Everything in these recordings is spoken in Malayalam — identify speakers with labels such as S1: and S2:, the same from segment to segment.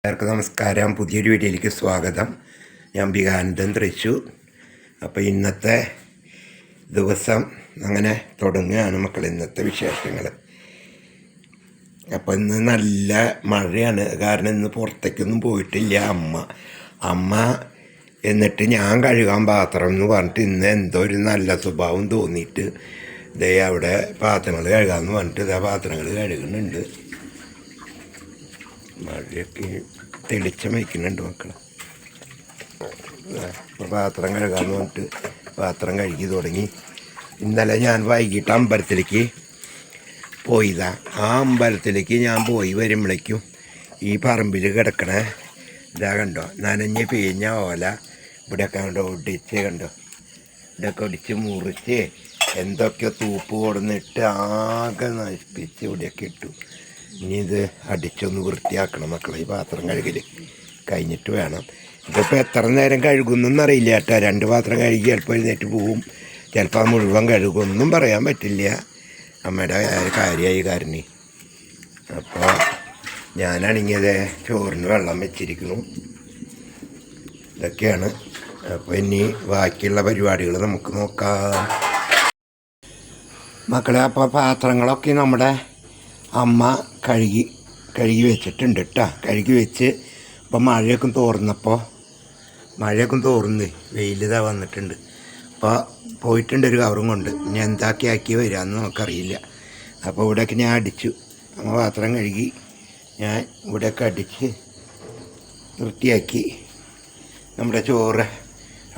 S1: എല്ലാവർക്കും നമസ്കാരം. പുതിയൊരു വീഡിയോയിലേക്ക് സ്വാഗതം. ഞാൻ വികാനന്ദൻ തൃശ്ശൂർ. അപ്പോൾ ഇന്നത്തെ ദിവസം അങ്ങനെ തുടങ്ങുകയാണ് മക്കൾ, ഇന്നത്തെ വിശേഷങ്ങൾ. അപ്പോൾ ഇന്ന് നല്ല മഴയാണ്, കാരണം ഇന്ന് പുറത്തേക്കൊന്നും പോയിട്ടില്ല അമ്മ. എന്നിട്ട് ഞാൻ കഴുകാൻ പാത്രം എന്ന് പറഞ്ഞിട്ട് ഇന്ന് എന്തോ ഒരു നല്ല സ്വഭാവം തോന്നിയിട്ട് ഇതേ അവിടെ പാത്രങ്ങൾ കഴുകാമെന്ന് പറഞ്ഞിട്ട് ഇതാ പാത്രങ്ങൾ കഴുകുന്നുണ്ട്. മഴയൊക്കെ തെളിച്ചം വയ്ക്കുന്നുണ്ട് മക്കൾ. അപ്പോൾ പാത്രം കഴുകാമെന്ന് പറഞ്ഞിട്ട് പാത്രം കഴുകി തുടങ്ങി. ഇന്നലെ ഞാൻ വൈകിട്ട് അമ്പലത്തിലേക്ക് പോയതാ. ആ അമ്പലത്തിലേക്ക് ഞാൻ പോയി വരുമ്പോഴേക്കും ഈ പറമ്പിൽ കിടക്കണ ഇതാ കണ്ടോ, നനഞ്ഞ് പിഴിഞ്ഞ ഓല ഇവിടെയൊക്കെ കണ്ടോ കണ്ടോ, ഇവിടെയൊക്കെ ഒടിച്ച് മുറിച്ച് എന്തൊക്കെയോ തൂപ്പ് കൊടുന്നിട്ട് ആകെ നശിപ്പിച്ച് ഇവിടെയൊക്കെ ഇട്ടു. ഇനി ഇത് അടിച്ചൊന്ന് വൃത്തിയാക്കണം മക്കളെ. ഈ പാത്രം കഴുകൽ കഴിഞ്ഞിട്ട് വേണം. ഇതിപ്പോൾ എത്ര നേരം കഴുകുന്നറിയില്ല കേട്ടോ. 2 പാത്രം കഴുകി ചിലപ്പോൾ എഴുന്നേറ്റ് പോവും, ചിലപ്പോൾ മുഴുവൻ കഴുകൊന്നും പറയാൻ പറ്റില്ല. അമ്മയുടെ കാര്യമായി കാരണി. അപ്പോൾ ഞാനാണെങ്കിൽ ചോറിന് വെള്ളം വെച്ചിരിക്കുന്നു. ഇതൊക്കെയാണ്. അപ്പോൾ ഇനി ബാക്കിയുള്ള പരിപാടികൾ നമുക്ക് നോക്കാം മക്കളെ. അപ്പോൾ പാത്രങ്ങളൊക്കെ നമ്മുടെ അമ്മ കഴുകി വെച്ചിട്ടുണ്ട് കേട്ടോ. കഴുകി വെച്ച് ഇപ്പോൾ മഴയൊക്കെ തോർന്ന് വെയിലിതാ വന്നിട്ടുണ്ട്. അപ്പോൾ പോയിട്ടുണ്ട് ഒരു കവറും കൊണ്ട്. ഇനി എന്താക്കി ആക്കി വരാമെന്ന് നമുക്കറിയില്ല. അപ്പോൾ ഇവിടെയൊക്കെ ഞാൻ അടിച്ചു. അമ്മ പാത്രം കഴുകി ഞാൻ ഇവിടെയൊക്കെ അടിച്ച് വൃത്തിയാക്കി. നമ്മുടെ ചോറ്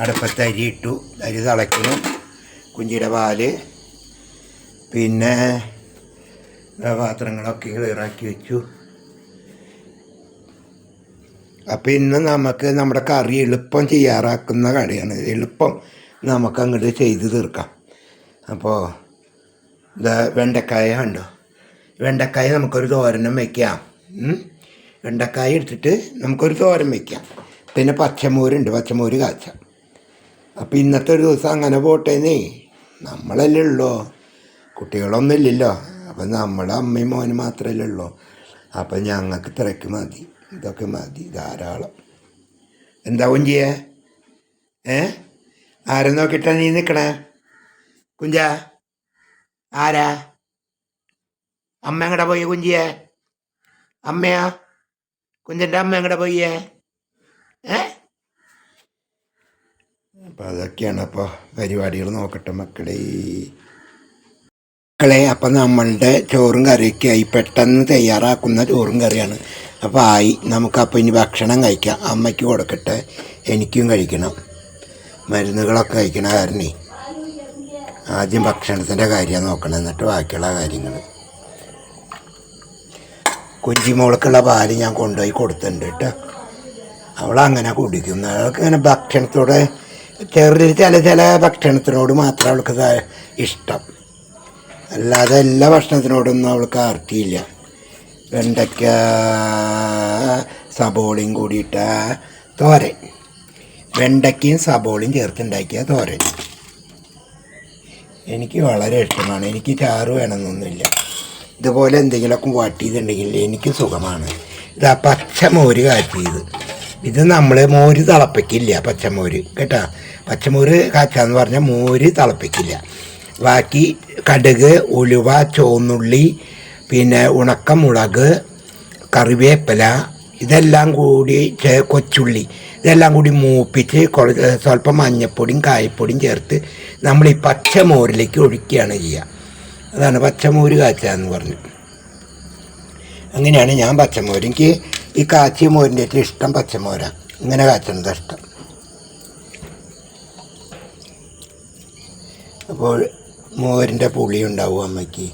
S1: അടുപ്പത്ത് അരി ഇട്ടു. അരി തിളയ്ക്കണം. കുഞ്ചിയുടെ പാല്, പിന്നെ പാത്രങ്ങളൊക്കെ ക്ലിയറാക്കി വെച്ചു. അപ്പോൾ ഇന്ന് നമുക്ക് നമ്മുടെ കറി എളുപ്പം ചെയ്യാറാക്കുന്ന കറിയാണ്. എളുപ്പം നമുക്ക് അങ്ങോട്ട് ചെയ്ത് തീർക്കാം. അപ്പോൾ ഇതാ വെണ്ടക്കായ കണ്ടോ. വെണ്ടക്കായ നമുക്കൊരു തോരനും വയ്ക്കാം. വെണ്ടക്കായ എടുത്തിട്ട് നമുക്കൊരു തോരൻ വയ്ക്കാം. പിന്നെ പച്ചമോരുണ്ട്, പച്ചമോര് കാച്ചാം. അപ്പോൾ ഇന്നത്തെ ഒരു ദിവസം അങ്ങനെ പോട്ടേന്നേ. നമ്മളല്ലേ ഉള്ളൂ, കുട്ടികളൊന്നും ഇല്ലല്ലോ. അപ്പം നമ്മുടെ അമ്മയും മോനും മാത്രമല്ലേ ഉള്ളൂ. അപ്പം ഞങ്ങൾക്ക് ഇത്രയ്ക്ക് മതി, ഇതൊക്കെ മതി ധാരാളം. എന്താവും ചെയ്യേ? ആരെ നോക്കിയിട്ടാണ് നീ നിൽക്കണേ കുഞ്ച? ആരാ? അമ്മ എങ്ങടെ പോയി കുഞ്ചിയെ? അമ്മയാ? കുഞ്ചൻ്റെ അമ്മ എങ്ങടെ പോയേ? അപ്പം അതൊക്കെയാണ്. അപ്പോൾ പരിപാടികൾ നോക്കട്ടെ മക്കളെ. അപ്പം നമ്മളുടെ ചോറും കറിയൊക്കെ ആയി. പെട്ടെന്ന് തയ്യാറാക്കുന്ന ചോറും കറിയാണ്. അപ്പോൾ ആയി. നമുക്കപ്പോൾ ഇനി ഭക്ഷണം കഴിക്കാം. അമ്മയ്ക്ക് കൊടുക്കട്ടെ, എനിക്കും കഴിക്കണം. മരുന്നുകളൊക്കെ കഴിക്കണ കാരണേ ആദ്യം ഭക്ഷണത്തിൻ്റെ കാര്യമാണ് നോക്കണം, എന്നിട്ട് ബാക്കിയുള്ള കാര്യങ്ങൾ. കുഞ്ചിമോൾക്കുള്ള പാല് ഞാൻ കൊണ്ടുപോയി കൊടുത്തിട്ടുണ്ട് കേട്ടോ. അവളങ്ങനെ കുടിക്കും. അവൾക്ക് ഇങ്ങനെ ഭക്ഷണത്തോട് ചില ഭക്ഷണത്തിനോട് മാത്രം അവൾക്ക് ഇഷ്ടം, അല്ലാതെ എല്ലാ ഭക്ഷണത്തിനോടൊന്നും അവൾക്ക് ആർത്തിയില്ല. വെണ്ടയ്ക്ക സബോളയും കൂടിയിട്ട തോരൻ, വെണ്ടയ്ക്കയും സബോളയും ചേർത്തുണ്ടാക്കിയ തോരൻ എനിക്ക് വളരെ ഇഷ്ടമാണ്. എനിക്ക് ചാറ് വേണമെന്നൊന്നുമില്ല. ഇതുപോലെ എന്തെങ്കിലുമൊക്കെ വാട്ടിയതുണ്ടെങ്കിൽ എനിക്ക് സുഖമാണ്. ഇതാ പച്ചമോര് കാച്ചിയത്. ഇത് നമ്മൾ മോര് തിളപ്പിക്കില്ല, പച്ചമോര് കേട്ടോ. പച്ചമോര് കാച്ചാന്ന് പറഞ്ഞാൽ മോര് തിളപ്പിക്കില്ല. ബാക്കി കടുക്, ഉലുവ, ചുവന്നുള്ളി, പിന്നെ ഉണക്കമുളക്, കറിവേപ്പില, ഇതെല്ലാം കൂടി കൊച്ചുള്ളി, ഇതെല്ലാം കൂടി മൂപ്പിച്ച് സ്വല്പം മഞ്ഞപ്പൊടിയും കായപ്പൊടിയും ചേർത്ത് നമ്മൾ ഈ പച്ചമോരിലേക്ക് ഒഴിക്കുകയാണ് ചെയ്യുക. അതാണ് പച്ചമോര് കാച്ചാന്ന് പറഞ്ഞു. അങ്ങനെയാണ് ഞാൻ പച്ചമോര്, എനിക്ക് ഈ കാച്ചിയ മോരിൻ്റെ ഏറ്റവും ഇഷ്ടം പച്ചമോരാണ്. ഇങ്ങനെ കാച്ചണത് ഇഷ്ടം. അപ്പോൾ മോരിൻ്റെ പുളി ഉണ്ടാവും അമ്മയ്ക്ക്,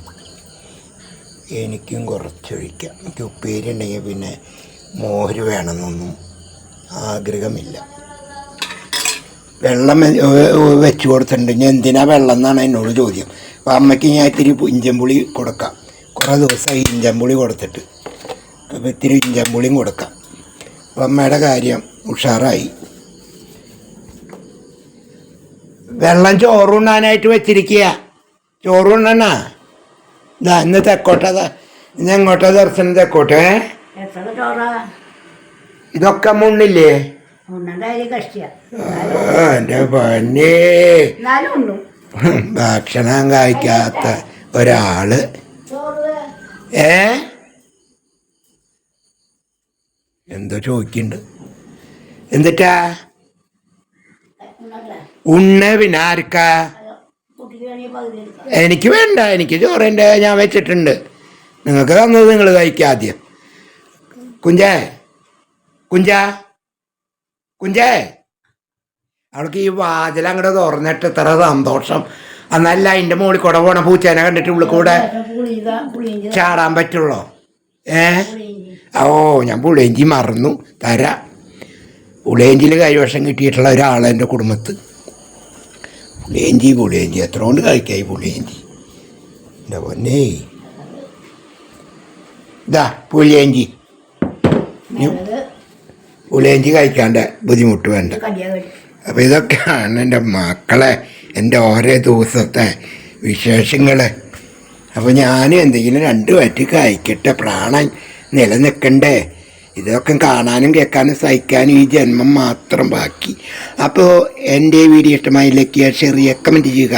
S1: എനിക്കും കുറച്ചൊഴിക്കാം. എനിക്ക് ഉപ്പേരി ഉണ്ടെങ്കിൽ പിന്നെ മോര് വേണമെന്നൊന്നും ആഗ്രഹമില്ല. വെള്ളം വെച്ച് കൊടുത്തിട്ടുണ്ടെങ്കിൽ എന്തിനാ വെള്ളം എന്നാണ് എന്നോട് ചോദ്യം. അപ്പോൾ അമ്മയ്ക്ക് ഞാൻ ഇത്തിരി ഇഞ്ചമ്പുളി കൊടുക്കാം. കുറേ ദിവസമായി ഇഞ്ചമ്പുളി കൊടുത്തിട്ട്, അപ്പോൾ ഇത്തിരി ഇഞ്ചമ്പുളിയും കൊടുക്കാം. അപ്പോൾ അമ്മയുടെ കാര്യം ഉഷാറായി. വെള്ളം ചോറുണ്ണാനായിട്ട് വെച്ചിരിക്കുക. ചോറുണ്ണാ ഇതാ ഇന്ന് തെക്കോട്ടതാ. ഇന്ന് എങ്ങോട്ടാ ദർശനം? തെക്കോട്ടെ. ഇതൊക്കെ മുണ്ണില്ലേ?
S2: ഉണ്ണണ്ടായാലും കഷ്ടിയാ.
S1: എൻ്റെ പന്നേ,
S2: എന്നാലും ഉണ്ണും.
S1: ഭക്ഷണം കഴിക്കാത്ത ഒരാള്. എന്തോ ചോദിക്കുന്നുണ്ട്. എന്നിട്ടാ ഉണ്ണ പിന്നെ ആർക്കാ? എനിക്ക് വേണ്ട, എനിക്ക് ചോറിൻ്റെ ഞാൻ വെച്ചിട്ടുണ്ട്. നിങ്ങൾക്ക് തന്നത് നിങ്ങൾ കഴിക്കുക ആദ്യം. കുഞ്ചേ കുഞ്ചാ കുഞ്ചേ, അവൾക്ക് ഈ വാതിൽ അങ്ങോട്ട് തുറന്നിട്ട് ഇത്ര സന്തോഷം. എന്നല്ല അതിൻ്റെ മുകളിൽ കൂടെ പോണ പൂച്ചേനെ കണ്ടിട്ട് ഉള്ളിൽ കൂടെ ചാടാൻ പറ്റുള്ളോ? ഓ, ഞാൻ പുളിയഞ്ചി മറന്നു തരാം. പുളിയഞ്ചിയിൽ കൈവശം കിട്ടിയിട്ടുള്ള ഒരാൾ എൻ്റെ കുടുംബത്ത്. പുളിയഞ്ചി എത്ര കൊണ്ട് കഴിക്കായി പുളിയഞ്ചി? എൻ്റെ പൊന്നേ, ഇതാ പുളിയഞ്ചി കഴിക്കാണ്ട് ബുദ്ധിമുട്ട് വേണ്ട. അപ്പോൾ ഇതൊക്കെയാണ് എൻ്റെ മക്കളെ, എൻ്റെ ഓരോ ദിവസത്തെ വിശേഷങ്ങൾ. അപ്പോൾ ഞാനും എന്തെങ്കിലും 2 വറ്റി കഴിക്കട്ടെ, പ്രാണൻ നിലനിൽക്കണ്ടേ. ഇതൊക്കെ കാണാനും കേൾക്കാനും സഹിക്കാനും ഈ ജന്മം മാത്രം ബാക്കി. അപ്പോൾ എൻ്റെ വീഡിയോ ഇഷ്ടമായി ലൈക്ക് ചെയ്യുക, ഷെയർ ചെയ്യുക, കമൻറ്റ് ചെയ്യുക.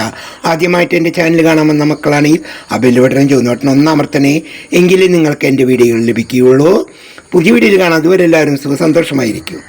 S1: ആദ്യമായിട്ട് എൻ്റെ ചാനൽ കാണാൻ വന്ന മക്കളാണെങ്കിൽ ആ ബെല്ല് ബട്ടൺ ചുവന്നോട്ടം ഒന്നമർത്തണേ, എങ്കിലേ നിങ്ങൾക്ക് എൻ്റെ വീഡിയോകൾ ലഭിക്കുകയുള്ളൂ. പുതിയ വീഡിയോയിൽ കാണാം. അതുവരെ എല്ലാവരും സുഖസന്തോഷമായിരിക്കും.